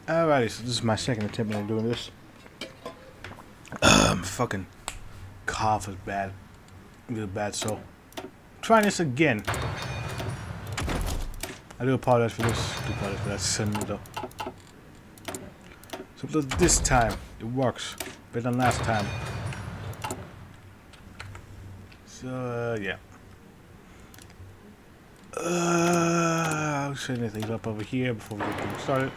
Alrighty, so this is my second attempt at doing this. Fucking cough is bad. Really bad, so trying this again. I do apologize for this. I do apologize for that suddenly though. So this time it works better than last time. So yeah. I'll setting things up over here before we get things started.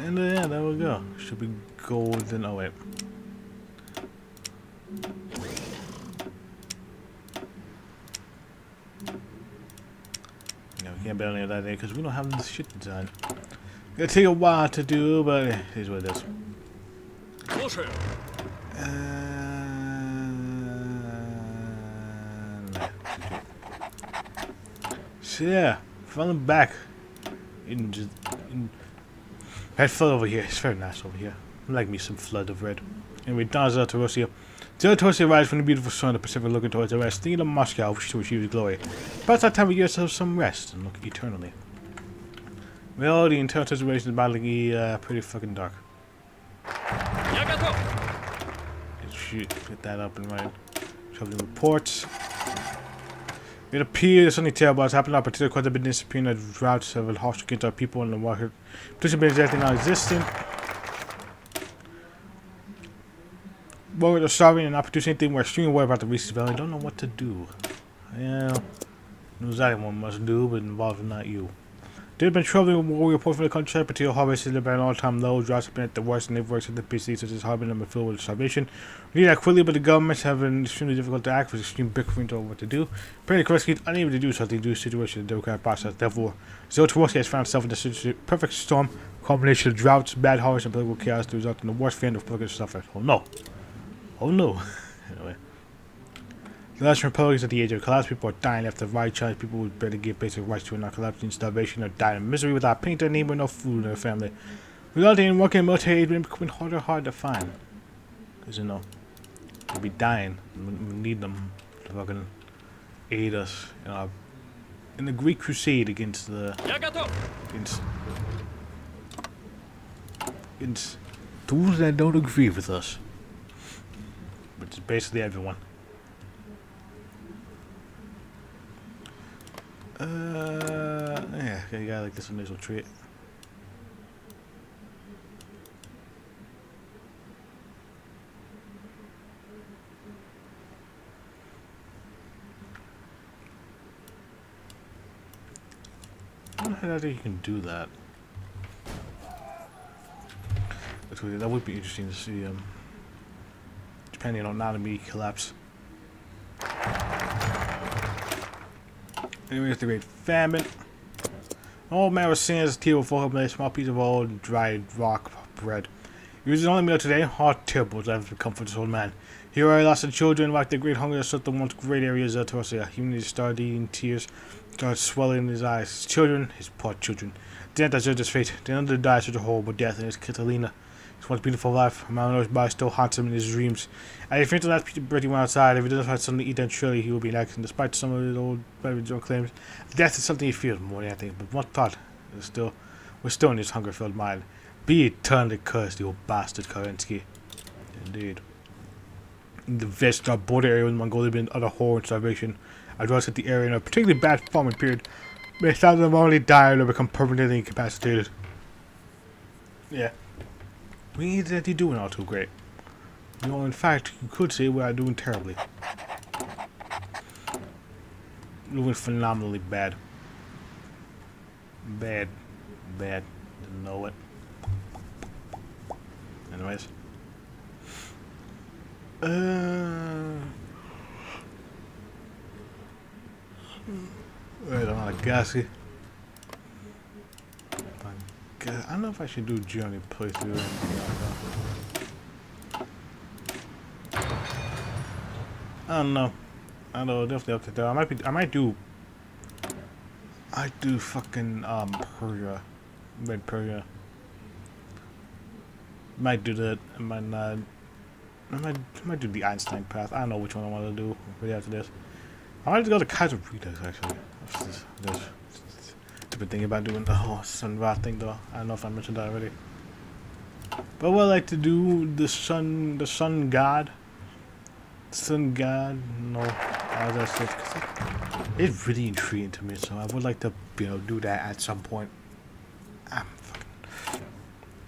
And yeah, there we go. Should be golden. Oh wait. No, we can't build any of that there because we don't have this shit done. Gonna take a while to do, but it is what it is. So yeah, finally back in that flood over here. It's very nice over here. I like me some flood of red. Anyway, Don's Zalatosia. Zalatosia rises from the beautiful sun of the Pacific looking towards the west, thinking of Moscow, which to achieve his glory. About that time we give ourselves some rest and look eternally. Well, the internal situation is about to get pretty fucking dark. Shoot, get that up and running. Show the reports. It appears something terrible has happened, particularly because the disappearing of droughts have harsh against our people and the water. Particularly exactly non-existent. Worried or starving and not producing anything, we're extremely worried about the Reese's Valley. Don't know what to do. Yeah, know exactly what must do, but involved not you. There have been troubling warrior report from the countryside, particular harvests have been all-time low, droughts have been at the worst, and they've worked at the PC such as harbor and filled with starvation. We need that quickly, but the governments have been extremely difficult to act with extreme bickering over what to do. Apparently, Koreski is unable to do something due to the situation of the democratic process. Therefore, Zolotoroski has found itself in a perfect storm, combination of droughts, bad harvests, and political chaos to result in the worst fear of political suffering. Oh no. Oh no. Anyway. The last Republic is at the age of collapse. People are dying left and right. Chinese people would barely give basic rights to are not collapsing starvation or dying in misery without pain to their neighbor, no food in their family. Resulting in working military aid becoming harder and harder to find. Because, you know, they'll be dying. We need them to fucking aid us in the Greek crusade against against those that don't agree with us. Which is basically everyone. Yeah, you got like this initial trait. I don't know how you can do that. That would be interesting to see. Depending on anatomy collapse. Anyways, the great famine. Old man was seeing his table full of a small piece of old dried rock bread. It was his only meal today. How terrible was life become for this old man. Here I lost the children, like the great hunger that swept the once great areas of Torsia. Humanity started eating, tears started swelling in his eyes. His children, his poor children, didn't deserve this fate. They didn't die such a horrible death, and his Catalina. His once beautiful life, Malinois body still haunts him in his dreams. And if he thinks that Peter Bertie went outside, if he doesn't find something to eat, then surely he will be next. And despite some of his old own claims, death is something he fears more than anything. But one thought is we're still in his hunger-filled mind. Be eternally cursed, you old bastard, Kerensky. Indeed. In the Vestar border area with Mongolia been utter horror and starvation. I'd rather hit the area in a particularly bad farming period. May thousands of them only die or become permanently incapacitated. Yeah. We ain't that you're doing all too great. You know, in fact, you could say we are doing terribly. Doing phenomenally bad. Bad. Didn't know it. Anyways. Wait, I'm not gassy. I don't know if I should do journey playthrough or anything like that. I don't know. Definitely up to that. I do fucking Persia. Red Persia. Might do that. I might not. I might do the Einstein path. I don't know which one I want to do right after this. I might go to Kaiser Redux actually. stupid thing about doing the whole sun rod thing though. I don't know if I mentioned that already. But what I like to do, the sun god. No, that's it. It's really intriguing to me, so I would like to, do that at some point.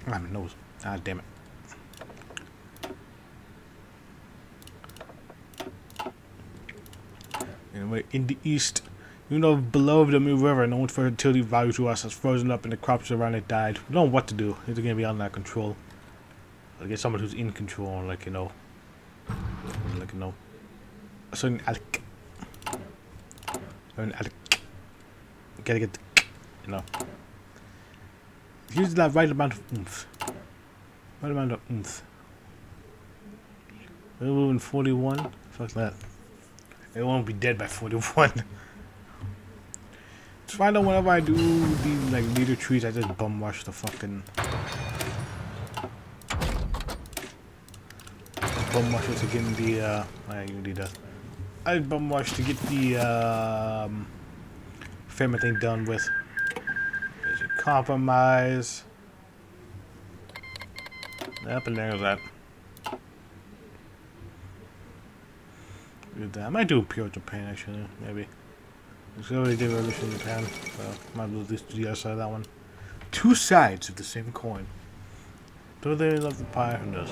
My nose. Ah, damn it. Anyway, in the east, below the New River, known for fertility value to us, has frozen up and the crops around it died. We don't know what to do. It's gonna be under our control. I get someone who's in control, a certain alec. Gotta get Use that right amount of oomph. Right amount of oomph. We're moving 41. Fuck that. It won't be dead by 41. Just find out whenever I do these leader trees, I just bum rush the fucking. Bum rush to get the you need that. I bum rush to get the family thing done with. There's a compromise. Yep, and there's that. I might do pure Japan actually, maybe. Because I already did Revolution in Japan, so might as well at least do the other side of that one. Two sides of the same coin. Do they love the pie? Who knows?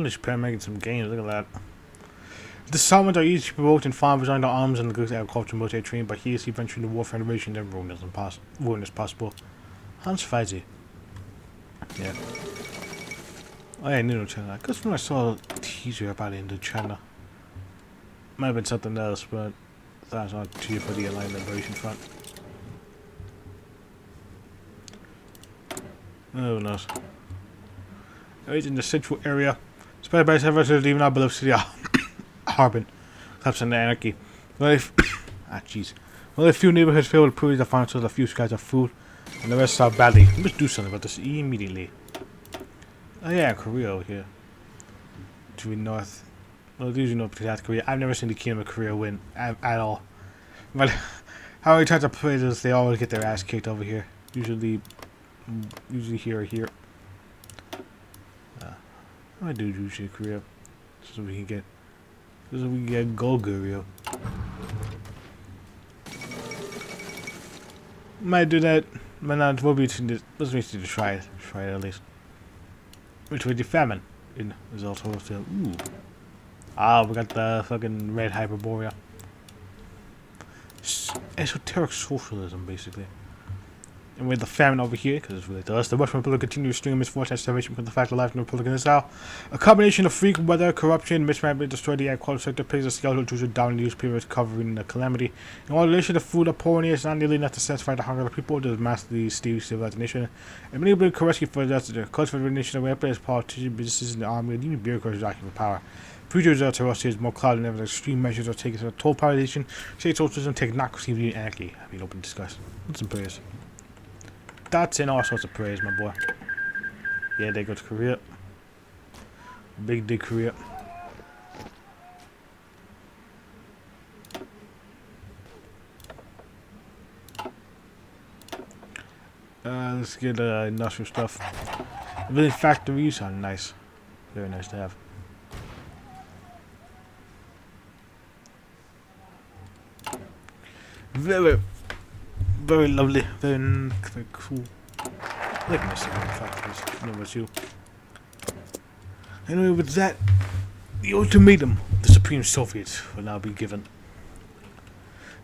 Japan making some gains, look at that. The Salmons are each provoked and found behind their arms and the good agriculture military trained, but he is eventually in the warfare and invasion and ruin is possible. Hans Feisy. Yeah. Oh yeah, China. I guess when I saw a teaser about Indochina. Might have been something else, but I thought I saw a teaser for the Allied Liberation Front. Oh, who knows. It's in the central area. Spread by several cities, even out below city Harbin. Collapse and anarchy. Well, a few neighborhoods filled with pools that find a few skies of food, and the rest are badly. We must do something about this immediately. Oh yeah, Korea over here. To the north. Well, these you know South Korea. I've never seen the Kingdom of Korea win at all. But how many times I play this, they always get their ass kicked over here. Usually here or here. I do usually Korea, so we can get gold Korea. Might do that, but not. We'll be to let's to try it at least. Which with the famine is also still. Ooh, we got the fucking red Hyperborea. Esoteric socialism, basically. And with the famine over here, because it's related to us, the Russian Republic continues to string misfortune and starvation because of the fact of life in the Republic in this hour. A combination of freak weather, corruption, mismanagement, destroy the agricultural sector, plays a skeletal intrusion down the newspapers covering the calamity. In moderation, the food of poor is not nearly enough to satisfy the hunger of the people, to master the civilized nation. And many people correctly for the culture for the nation, the players, politicians, businesses, and the army, and even bureaucrats are for power. Future results are also more clouded than ever. Extreme measures are taken to total privatization, state socialism, technocracy, and anarchy. Have been open discussed. What's some prayers? That's in all sorts of praise, my boy. Yeah, they go to Korea. Big dig Korea. Let's get industrial stuff. Really, factories are nice. Very nice to have. Very lovely, very cool. I like my second factories. I don't know about you. Anyway, with that, the ultimatum the Supreme Soviet will now be given.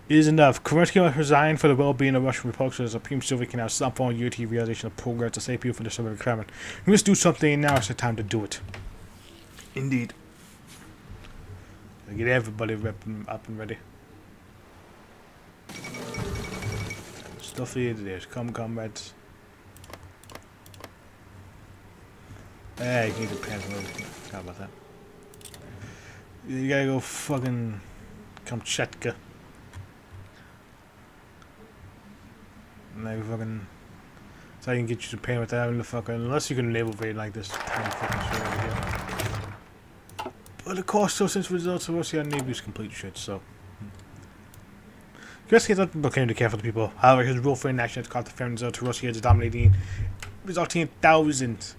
It is enough. Kerensky must resign for the well-being of Russian Republic so the Supreme Soviet can have some form of unity realization of progress to save people from the Soviet Kremlin. We must do something, and now is the time to do it. Indeed. Get everybody up and ready. Stuffy, there's comrades. Hey, you need the pants. How about that? You gotta go fucking Kamchatka. And then fucking. So I can get you to pay with that in the fucking. Unless you can naval raid like this tiny fucking shit over here. But of course, so since results of Russia Navy is complete shit, so. Kurski has not proclaimed to care for the people. However, his rule for inaction has caused the famine to Russia is dominating, resulting in thousands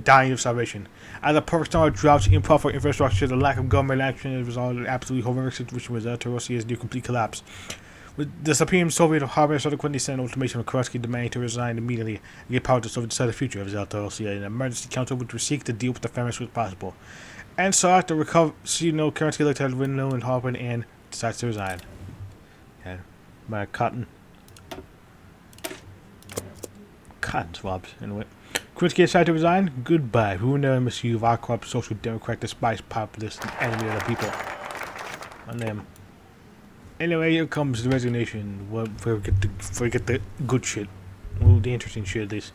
dying of starvation. As a perfect storm of droughts, improper infrastructure, the lack of government action has resulted in an absolutely horrific situation resulting to Russia's near complete collapse. With the Supreme Soviet of Harbor subsequently sent an ultimatum to Kurski demanding to resign immediately and get power to Soviet decide the future of Zalta Russia. An emergency council which would seek to deal with the famine as soon as possible. And so after recover, Kurski looked at the window and Harper and decides to resign. Yeah, by cotton swabs anyway. Kerensky decided to resign. Goodbye. Who will never miss you of our corrupt social democrat, despised populist, and enemy of the people. On them. Anyway, here comes the resignation. Well, before we get the good shit. Well, the interesting shit at least.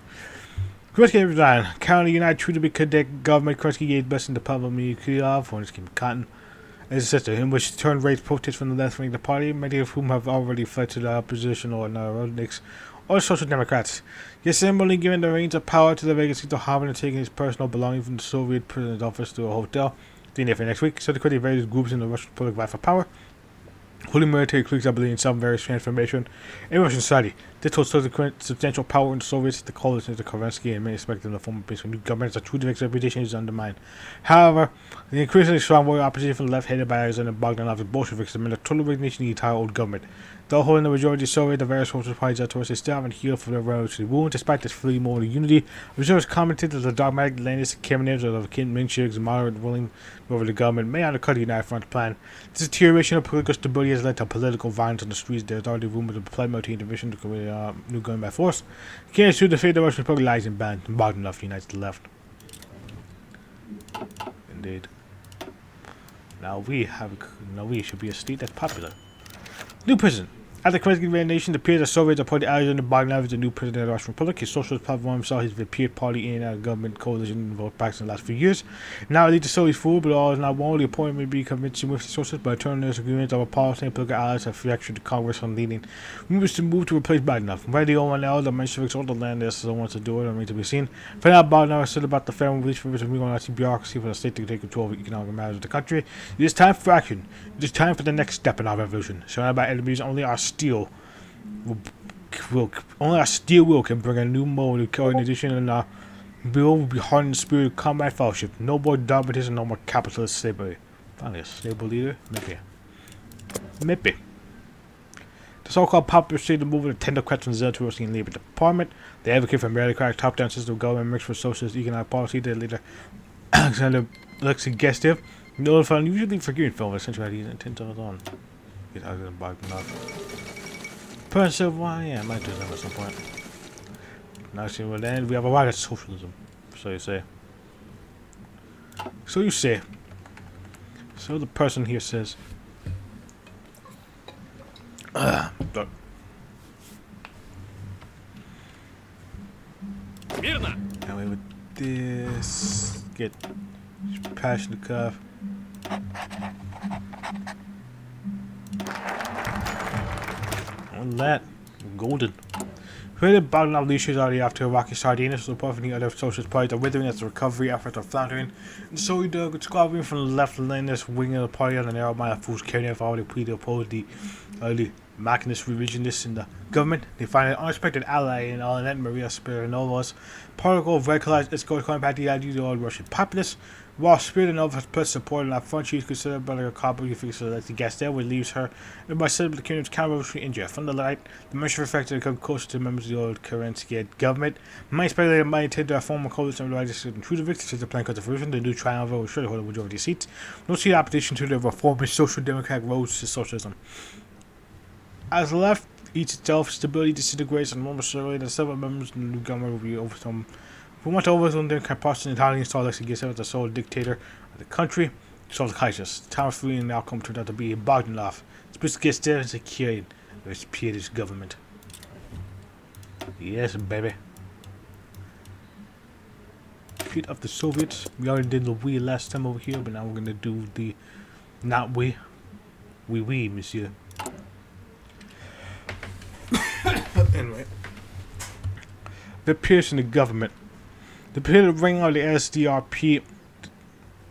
Kerensky resigned. Currently, United True to be cadet government. Kerensky gave best in the public media for his came cotton. As a sister, in which turned raised protests from the left wing of the party, many of whom have already fled to the opposition or Narodniks or Social Democrats. Yet similarly given the reins of power to the vacancy to Harvard and taking his personal belongings from the Soviet president's office to a hotel. Doing it for next week, subsequently various groups in the Russian Republic vie for power. Holy military cliques are believing in some various transformation in Russian society. This holds substantial power in the Soviets, the coalition of Kerensky, and many expect them to form a base for new governments. A true direct reputation is undermined. However, the increasingly strong warrior opposition from the left, headed by Alexander Bogdanov and Bolsheviks, demanded a total resignation of the entire old government. Though holding the majority of Soviet, the various social parties at Russia still haven't healed from their revolutionary wound. Despite this fleeting moment of unity, observers commented that the dogmatic Leninist Kamenevs of Kim Minchik's moderate willing over the government may undercut the United Front plan. This deterioration of political stability has led to political violence on the streets. There is already rumors of planned military intervention to create a new government by force. Candidates to defeat the Russian Republic lies in band, and Bogdanov unites the left. Indeed. Now we should be a state that's popular. New president. After Kerensky's resignation, the peers of Soviets appointed Alexander Bogdanov as the new president of the Russian Republic. His socialist platform saw his appeared party in a government coalition involved practice in the last few years. Now lead the Soviets forward, but all is not one. The appointment may be convincing with the socialists, but internal disagreements over policy and political allies have fractured the Congress on leading rumors to move to replace Bogdanov. Whether the old now, the Mensheviks or the Landers wants to do it, remains to be seen. For now, Bogdanov said about the family release for the Nazi bureaucracy for the state to take control of economic matters of the country. It is time for action. It is time for the next step in our revolution. Surrounded by enemies, only our steel will can bring a new mode of coordination, and our will be hardened spirit of combat fellowship. No more dogmatism, no more capitalist slavery. Finally, a stable leader? Maybe. The so-called popular state of movement of technocrats from the Russian Labor Department. They advocate for a meritocratic top-down system of government mixed with socialist economic policy. Their leader, Alexander Gestev, known for unusually forgiving film, essentially had his intent on. Get out of the bottom person, why? Yeah, I might do that at some point. Now, see, well, then we have a right at socialism. So you say. So you say. So the person here says. Look. Anyway, with this, get Pashnikov. On that, golden. Created Bogdanov leadership already after Iraqi Sardinians, support from the other socialist parties are withering as the recovery efforts are floundering. And so we do a squabbling from the left Leninist wing of the party on the narrow mind of fools carrying out already plead to oppose the early Machinist revisionists in the government. They find an unexpected ally in Alanet Maria Spiranova's particle of radicalized escort compact the ideas of Russian populists. While Spiridonova has put support on that front, she is considered by the copy fixer like the guest there, which leaves her and by setting the kingdom's counter-revolutionary injury. From the light, the Menshevik factor come closer to members of the old Kerensky government. Many speculate might intend to form a coalition of religious and Trudovics to the plan constitution. The new triumvirate will surely hold a majority of seats. No see opposition to the reformist social democratic roads to socialism. As the left eats itself, stability disintegrates, and momentarily the several members of the new government will be overthrown. We want to overthrow their capacity entirely install Alexei Gesev as the sole dictator of the country. So the Kaisers. The time of freeing the outcome turned out to be Bogdanov. Spitz Gesev and secured the Swedish government. Yes, baby. defeat of the Soviets. We already did the we last time over here, but now we're gonna do the not we. We, monsieur. Anyway. The peers in the government. The period ring of the SDRP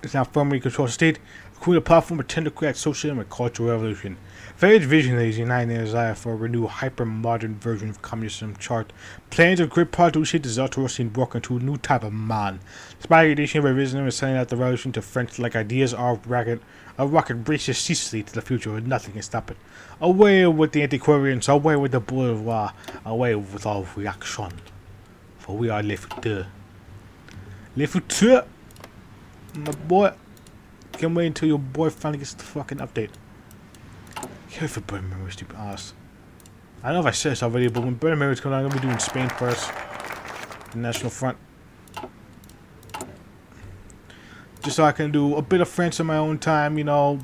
is now firmly controlled the state, including a platform of technocratic socialism and cultural revolution. Various visionaries unite in their desire for a renewed hyper-modern version of communism chart. Plans of great power to reshape the Zoroastrian broken into a new type of man. Despite the edition of revisionism and selling out the revolution to French-like ideas, our rocket races ceaselessly to the future and nothing can stop it. Away with the antiquarians, away with the bourgeois, away with all reaction. For we are le futur. Le futur! My boy. Can't wait until your boy finally gets the fucking update. Care for burn memory, stupid ass. I don't know if I said this already, but when burn memories come out, I'm gonna be doing Spain first. The National Front. Just so I can do a bit of French in my own time, you know,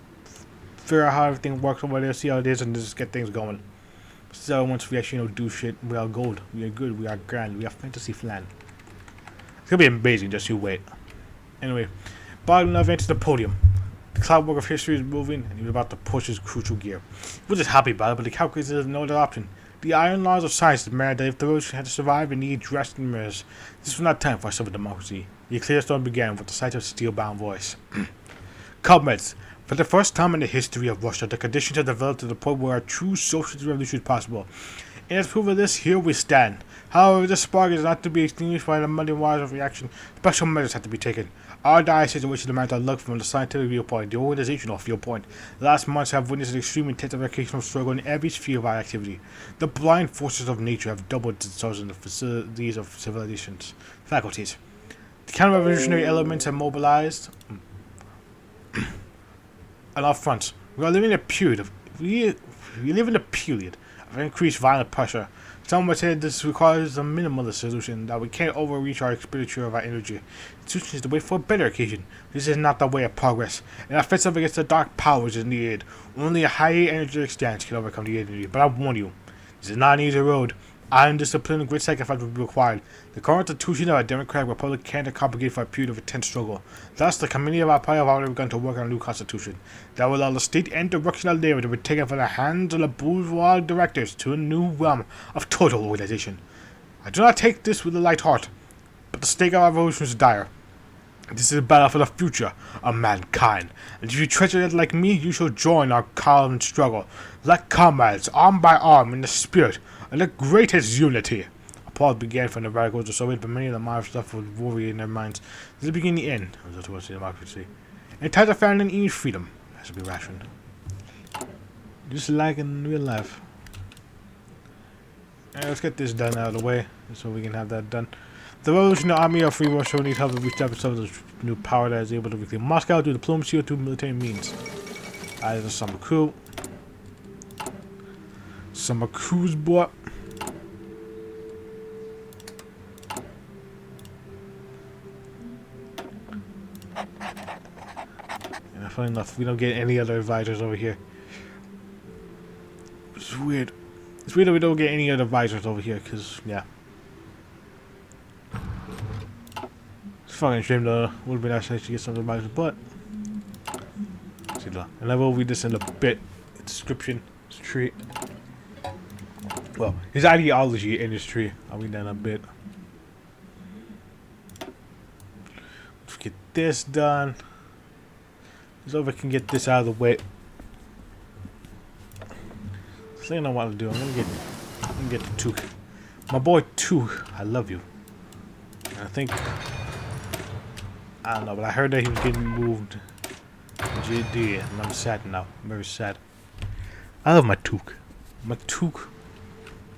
figure out how everything works over there, see how it is, and just get things going. So once we actually, you know, do shit, we are gold, we are good, we are grand, we are fantasy flan. It's gonna be amazing, just you wait. Anyway, bottom left enters the podium. The clockwork of history is moving, and he was about to push his crucial gear. He was just happy about it, but he calculated there's no other option. The iron laws of science demand that if the revolution had to survive, it needed dressed in mirrors. This was not time for civil democracy. The clear storm began with the sight of a steel-bound voice. Comrades, for the first time in the history of Russia, the conditions have developed to the point where a true socialist revolution is possible. And as proof of this, here we stand. However, this spark is not to be extinguished by the muddy waters of reaction. Special measures have to be taken. Our dire situation demands a look from the scientific viewpoint, the organizational viewpoint. The last months have witnessed an extreme intensive educational struggle in every sphere of our activity. The blind forces of nature have doubled themselves in the facilities of civilizations. Faculties. The counter-revolutionary elements have mobilized on all fronts. We live in a period of increased violent pressure. Some would say this requires a minimalist solution, that we can't overreach our expenditure of our energy. The solution is to wait for a better occasion. This is not the way of progress. An offensive against the dark powers is needed. Only a high energetic stance can overcome the energy. But I warn you, this is not an easy road. Iron discipline and great sacrifice will be required. The constitution of a democratic republic can't accommodate for a period of intense struggle. Thus, the committee of our party have already begun to work on a new constitution that will allow the state and direction of labor to be taken from the hands of the bourgeois directors to a new realm of total organization. I do not take this with a light heart, but the stake of our revolution is dire. This is a battle for the future of mankind, and if you treasure it like me, you shall join our common struggle, like comrades, arm by arm, in the spirit of the greatest unity. A pause began from the radicals of Soviet, but many of the modern stuff was worrying in their minds. This is the beginning and the end of the towards democracy. In times of famine and even freedom has to be rationed. Just like in real life. Alright, let's get this done out of the way, so we can have that done. The Revolutionary Army of Free Russia needs help to reestablish itself as a new power that is able to reclaim Moscow through diplomacy or through military means. There's a summer crew. Summer cruise boy. And funny enough, we don't get any other advisors over here. Which is weird. It's weird that we don't get any other advisors over here, because, yeah. It's fucking shame though. Would be nice to get some advisors, but. See, and I will read this in a bit. Description. It's a tree. Well, his ideology in his tree. I'll read that in a bit. Let's get this done. So if I can get this out of the way. So I know what to do. I'm gonna get the Took. My boy Took, I love you. And I think I don't know, but I heard that he was getting moved to GD, and I'm sad now. I'm very sad. I love my Took. My Took.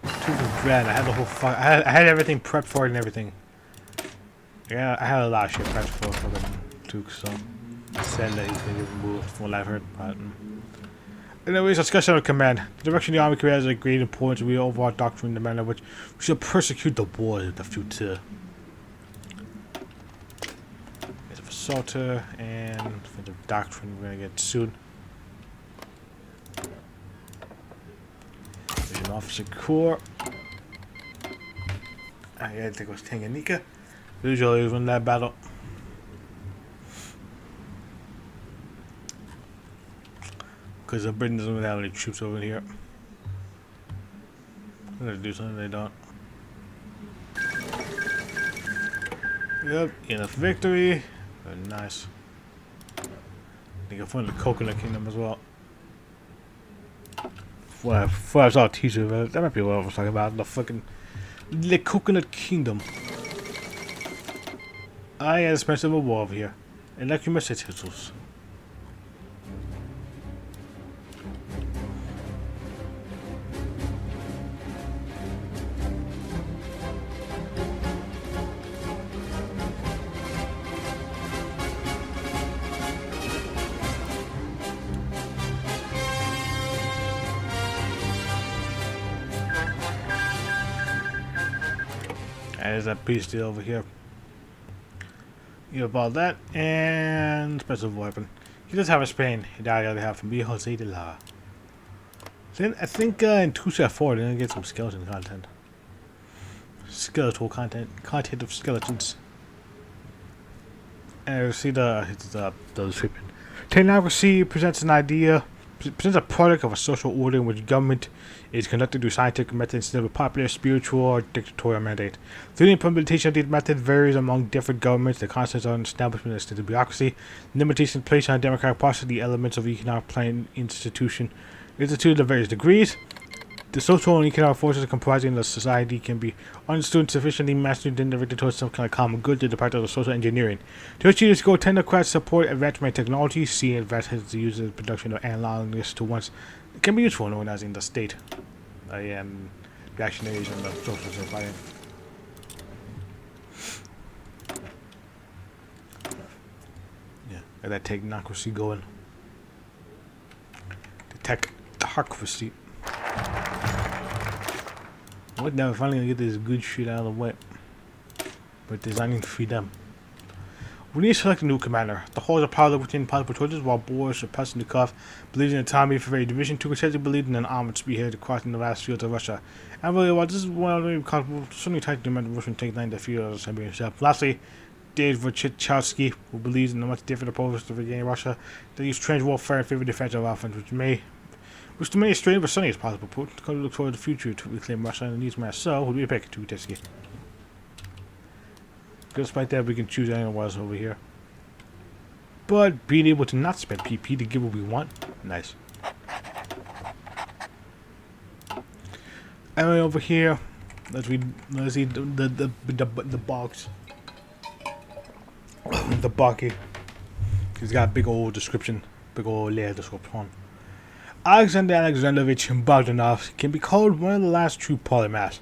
Took was grand. I had the whole I had everything prepped for it and everything. Yeah, I had a lot of shit prepped for fucking Took, so it's sad that he's gonna get removed from what I've heard. But anyways, discussion of command. The direction the army commands is a great importance to the overall doctrine in the manner in which we shall persecute the war of the future. There's a Assaulter and for the doctrine we're gonna get soon. There's an officer corps. I think it was Tanganyika. Usually win that battle. Because the Britain doesn't really have any troops over here. I'm gonna do something they don't. Yep, enough victory. Very nice. I think I found the Coconut Kingdom as well. Before I saw a teaser of it, that might be what I was talking about. The Coconut Kingdom. I had a expensive war over here. Electromagnetics. There's that peace deal over here. You have all that and special weapon. He does have a Spain. He died the other half from Jose de la. Then I think in 2.4 they're gonna get some skeleton content. Skeletal content. Content of skeletons. And you see the description. Technocracy presents an idea, presents a product of a social order in which government is conducted through scientific methods instead of a popular, spiritual, or dictatorial mandate. The implementation of these methods varies among different governments. The concepts of establishment of state bureaucracy, limitations placed on democratic process, the elements of economic planning instituted to various degrees. The social and economic forces comprising the society can be understood sufficiently mastered and directed towards some kind of common good to the practice of social engineering. To achieve this goal, technocrats support advancement technology, see advantages to use the production of analogs to once it can be useful in organizing the state. Reactionaries and the social society. Yeah, got that technocracy going. The technocracy. What now? Finally gonna get this good shit out of the way. But designing freedom. We need to select a new commander. The halls of power within possible choices, while Boris Pasnikov believes in autonomy for every division. Two consensus believed in an armored spearhead across the vast fields of Russia. And really, well, this is one of the possible, certainly tight to demand Russian take 9 the field of Siberia itself. Lastly, Dave Vochichowski, who believes in a much different approach to regaining Russia. They use trench warfare and favor defensive offense, which to many strange but sunny as possible. Putin look toward the future to reclaim Russia and needs mass. So, who do we pick? Vochichowski. Despite that, we can choose anyone else over here. But being able to not spend PP to get what we want, nice. And over here, let's see the box. The Baki. He's got a big old description, big old layer description. Alexander Alexandrovich Bogdanov can be called one of the last true polymaths.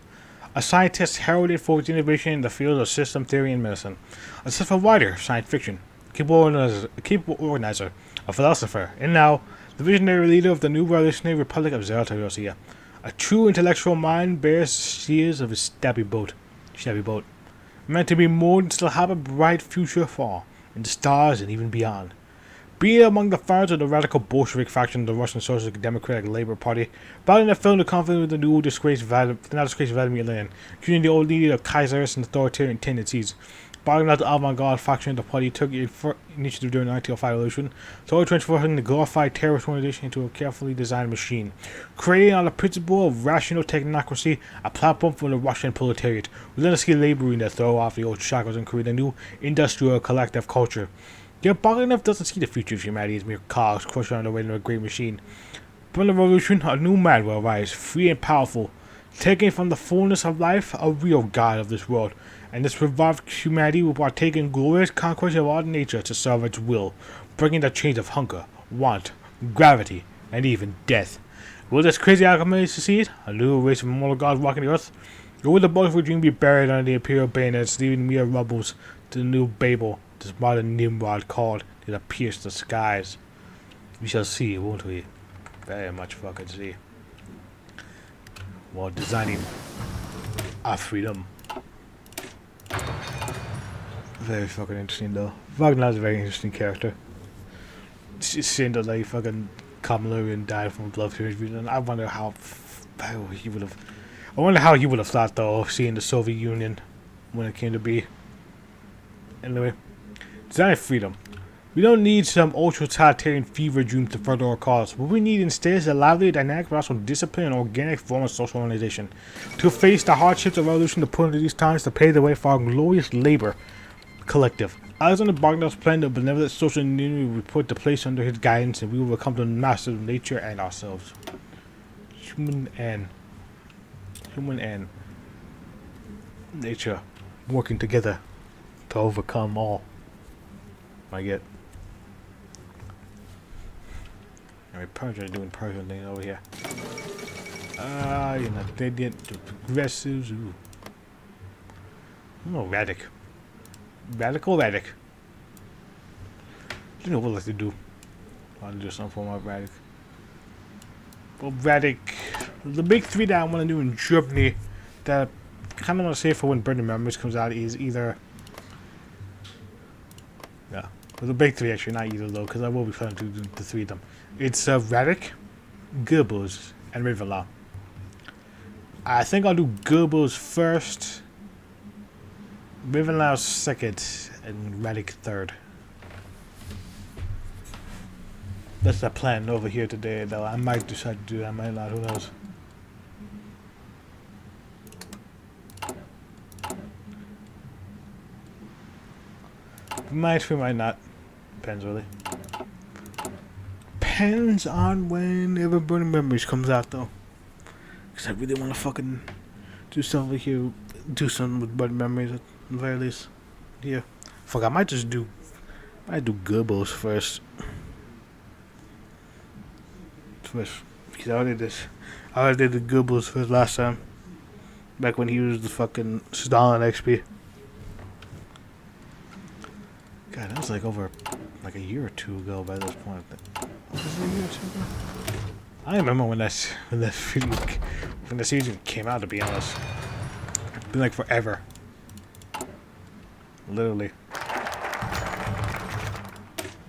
A scientist heralded for its innovation in the field of system theory and medicine, a successful writer of science fiction, a capable organizer, a philosopher, and now the visionary leader of the new revolutionary Republic of Zeratoria. A true intellectual mind bears the shears of his shabby boat, meant to be more and still have a bright future for in the stars and even beyond. Being among the founders of the radical Bolshevik faction of the Russian Socialist Democratic Labour Party, Bogdanov fell into conflict with the new disgraced Vladimir Lenin, accusing the old leader of Kaiserist and authoritarian tendencies. Bogdanov's avant-garde faction of the party took initiative during the 1905 revolution, so transforming the glorified terrorist organization into a carefully designed machine, creating on the principle of rational technocracy a platform for the Russian proletariat, relentlessly laboring to throw off the old shackles and create a new industrial collective culture. Yet Bogdanov doesn't see the future of humanity as mere cogs crushed on the way to a great machine. From the revolution, a new man will arise, free and powerful, taking from the fullness of life a real God of this world, and this revived humanity will partake in glorious conquest of all nature to serve its will, breaking the chains of hunger, want, gravity, and even death. Will this crazy alchemy succeed? A new race of immortal gods walking the earth? Or will the Bolshevik dream be buried under the imperial bayonets, leaving mere rubbles to the new Babel, this modern Nimrod called to pierce the skies? We shall see, won't we? Very much fucking see. While designing our freedom. Very fucking interesting though. Wagner's a very interesting character. It's just saying that like fucking Kamala died from blood transfusion, and I wonder how he would have. I wonder how he would have thought though, seeing the Soviet Union when it came to be. Anyway, designing freedom. We don't need some ultra-totalitarian fever dreams to further our cause. What we need instead is a lively, dynamic, but also disciplined and organic form of social organization. To face the hardships of revolution to put into these times to pave the way for our glorious labor collective. Alexander Bogdanov's plan the benevolent social unity we put the place under his guidance, and we will become the masters of nature and ourselves. Human and nature working together to overcome all. I get. Alright, Persia doing Persian thing over here. You're not dead yet. The progressives. Ooh. Oh, Radic. Radical Radic. You know what I'd like to do. I'll do some form of Radic. Well, Radic. The big three that I want to do in Germany that I kind of want to save for when Burning Memories comes out is either. Yeah. Well, the big three actually, not either though, because I will be trying to do the three of them. It's Radic, Goebbels, and Ravenlow. I think I'll do Goebbels first, Ravenlow second, and Radic third. That's the plan over here today, though. I might decide to do that, I might not, who knows. We might not. Depends, really. Depends on whenever Burning Memories comes out, though. Because I really want to fucking do something here. Do something with Burning Memories at the very least. Yeah. Fuck, I might just do. I do Goebbels first. Because I already did this. I already did the Goebbels first last time. Back when he was the fucking Stalin XP. God, that was like over like a year or two ago by this point. Was it a year or two ago? I remember when that season came out, to be honest. It's been like forever. Literally.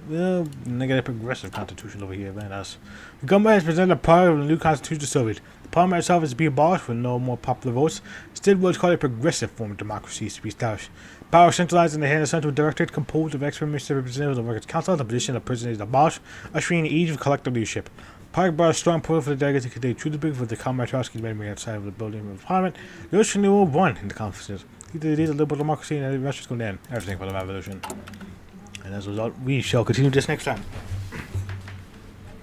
Well, negative progressive constitution over here, man. The government has presented a part of the new constitution to Soviet. The parliament itself is to be abolished with no more popular votes. Instead, what is called a progressive form of democracy is to be established. Power centralized in the hand of central directorate composed of expert-minister representatives of the workers' council. The position of president is abolished, ushering the age of collective leadership. Park brought a strong point for the delegates to continue to the big for the Comrade Trotsky memory outside of the building of the parliament. The ocean will won in the conferences. Either it is a liberal democracy and the Russia's going down. Everything for the revolution. And as a result, we shall continue this next time.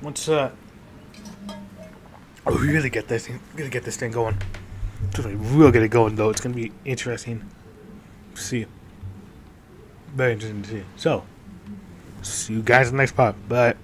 Once we really get this thing going. We'll get it going though. It's gonna be interesting to see. Very interesting to see. So, see you guys in the next part. Bye.